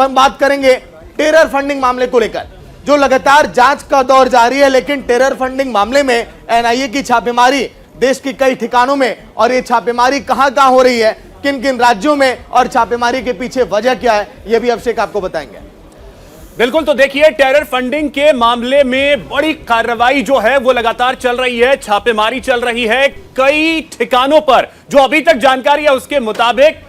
हम बात करेंगे टेरर फंडिंग मामले को लेकर, जो लगातार जांच का दौर जारी है, लेकिन टेरर फंडिंग मामले में एनआईए की छापेमारी देश के कई ठिकानों में, और ये छापेमारी कहां कहां हो रही है, किन किन राज्यों में, और छापेमारी के पीछे वजह क्या है, यह भी अभिषेक आपको बताएंगे। बिल्कुल, तो देखिए टेरर फंडिंग के मामले में बड़ी कार्रवाई जो है वो लगातार चल रही है, छापेमारी चल रही है कई ठिकानों पर। जो अभी तक जानकारी है उसके मुताबिक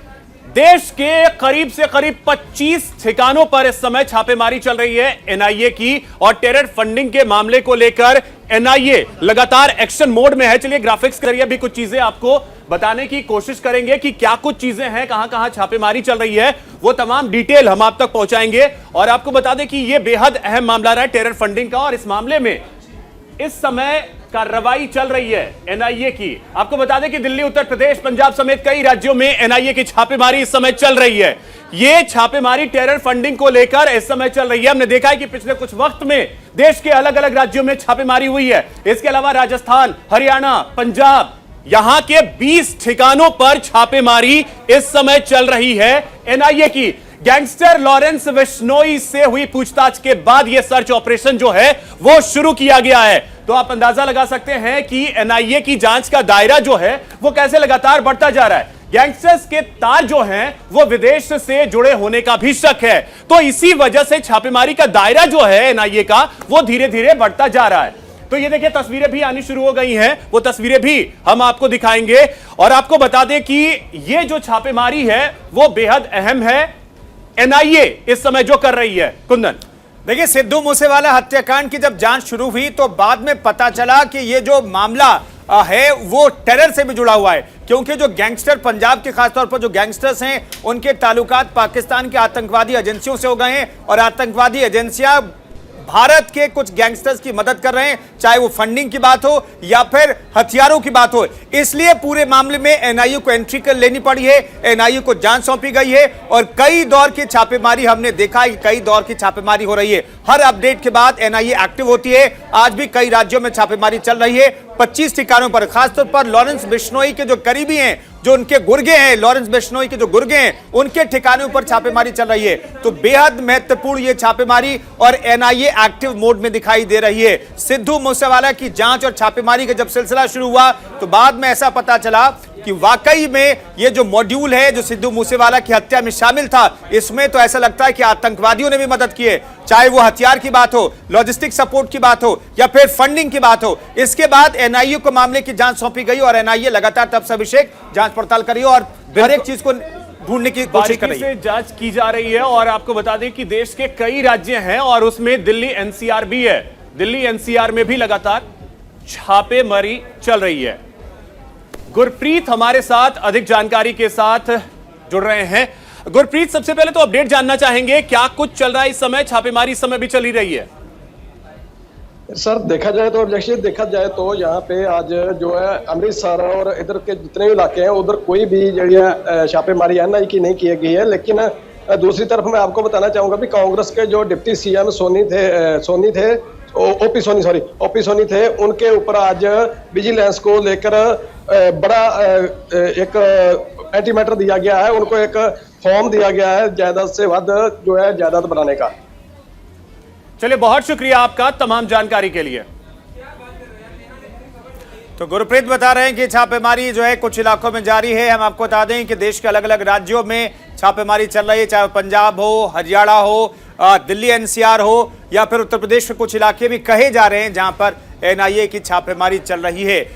देश के करीब से करीब 25 ठिकानों पर इस समय छापेमारी चल रही है एनआईए की, और टेरर फंडिंग के मामले को लेकर एनआईए लगातार एक्शन मोड में है। चलिए ग्राफिक्स के जरिए भी कुछ चीजें आपको बताने की कोशिश करेंगे कि क्या कुछ चीजें हैं, कहां कहां छापेमारी चल रही है, वो तमाम डिटेल हम आप तक पहुंचाएंगे। और आपको बता दें कि यह बेहद अहम मामला रहा है टेरर फंडिंग का, और इस मामले में इस समय कार्रवाई चल रही है एनआईए की। आपको बता दें कि दिल्ली, उत्तर प्रदेश, पंजाब समेत कई राज्यों में एनआईए की छापेमारी इस समय चल रही है। यह छापेमारी टेरर फंडिंग को लेकर इस समय चल रही है। हमने देखा है कि पिछले कुछ वक्त में देश के अलग अलग राज्यों में छापेमारी हुई है। इसके अलावा राजस्थान, हरियाणा, पंजाब, यहां के 20 ठिकानों पर छापेमारी इस समय चल रही है एनआईए की। गैंगस्टर लॉरेंस बिश्नोई से हुई पूछताछ के बाद यह सर्च ऑपरेशन जो है वो शुरू किया गया है। तो आप अंदाजा लगा सकते हैं कि एनआईए की जांच का दायरा जो है वो कैसे लगातार बढ़ता जा रहा है। गैंगस्टर्स के तार जो हैं वो विदेश से जुड़े होने का भी शक है, तो इसी वजह से छापेमारी का दायरा जो है एनआईए का वो धीरे धीरे बढ़ता जा रहा है। तो ये देखिए तस्वीरें भी आनी शुरू हो गई हैं, वो तस्वीरें भी हम आपको दिखाएंगे। और आपको बता दें कि ये जो छापेमारी है वो बेहद अहम है, एनआईए इस समय जो कर रही है। कुंदन, देखिए, सिद्धू मूसेवाला हत्याकांड की जब जांच शुरू हुई तो बाद में पता चला कि ये जो मामला है वो टेरर से भी जुड़ा हुआ है, क्योंकि जो गैंगस्टर पंजाब के खासतौर पर जो गैंगस्टर्स हैं उनके ताल्लुकात पाकिस्तान के आतंकवादी एजेंसियों से हो गए हैं, और आतंकवादी एजेंसियां भारत के कुछ गैंगस्टर्स की मदद कर रहे हैं, चाहे वो फंडिंग की बात हो या फिर हथियारों की बात हो। इसलिए पूरे मामले में एनआईए को एंट्री कर लेनी पड़ी है, एनआईए को जांच सौंपी गई है, और कई दौर की छापेमारी हमने देखा है कि कई दौर की छापेमारी हो रही है। हर अपडेट के बाद एनआईए एक्टिव होती है। आज भी कई राज्यों में छापेमारी चल रही है, 25 ठिकानों पर। खासतौर पर लॉरेंस बिश्नोई के जो करीबी हैं, जो उनके गुर्गे हैं, लॉरेंस बिश्नोई के जो गुर्गे हैं, उनके ठिकानों पर छापेमारी चल रही है। तो बेहद महत्वपूर्ण ये छापेमारी, और एनआईए एक्टिव मोड में दिखाई दे रही है। सिद्धू मूसेवाला की जांच और छापेमारी का जब सिलसिला शुरू हुआ तो बाद में ऐसा पता चला कि वाकई में ये जो मॉड्यूल है जो सिद्धू मूसेवाला की हत्या में शामिल था, इसमें तो ऐसा लगता है कि आतंकवादियों ने भी मदद की है, चाहे वो हथियार की बात हो, लॉजिस्टिक सपोर्ट की बात हो, या फिर फंडिंग की बात हो। इसके बाद एनआईए को मामले की जांच सौंपी गई, और एनआईए लगातार तब से अभिषेक जांच पड़ताल करी और हर एक चीज को ढूंढने की कोशिश कर रही है, जांच की जा रही है। और आपको बता दें कि देश के कई राज्य हैं और उसमें दिल्ली एनसीआर भी है। दिल्ली एनसीआर में भी लगातार छापेमारी चल रही है। गुरप्रीत हमारे साथ अधिक जानकारी के साथ जुड़ रहे हैं। गुरप्रीत, सबसे पहले तो अपडेट जानना चाहेंगे, क्या कुछ चल रहा है इस समय? छापेमारी इस समय भी चली रही है? सर, देखा जाए तो यहाँ पे आज जो है अमृतसर और इधर के जितने भी इलाके हैं उधर कोई भी जो छापेमारी एनआईए की नहीं की गई है। लेकिन दूसरी तरफ मैं आपको बताना चाहूंगा भी कांग्रेस के जो डिप्टी सीएम ओपी सोनी थे, उनके ऊपर आज विजिलेंस को लेकर बड़ा एक एंटी मैटर दिया गया है। उनको एक फॉर्म दिया गया है जायदाद से वध जो है जायदाद बनाने का। चलिए, बहुत शुक्रिया आपका तमाम जानकारी के लिए। तो गुरप्रीत बता रहे हैं कि छापेमारी जो है कुछ इलाकों में जारी है। हम आपको बता दें कि देश के अलग अलग राज्यों में छापेमारी चल रही है, चाहे पंजाब हो, हरियाणा हो, दिल्ली एनसीआर हो, या फिर उत्तर प्रदेश के कुछ इलाके भी कहे जा रहे हैं जहां पर एनआईए की छापेमारी चल रही है।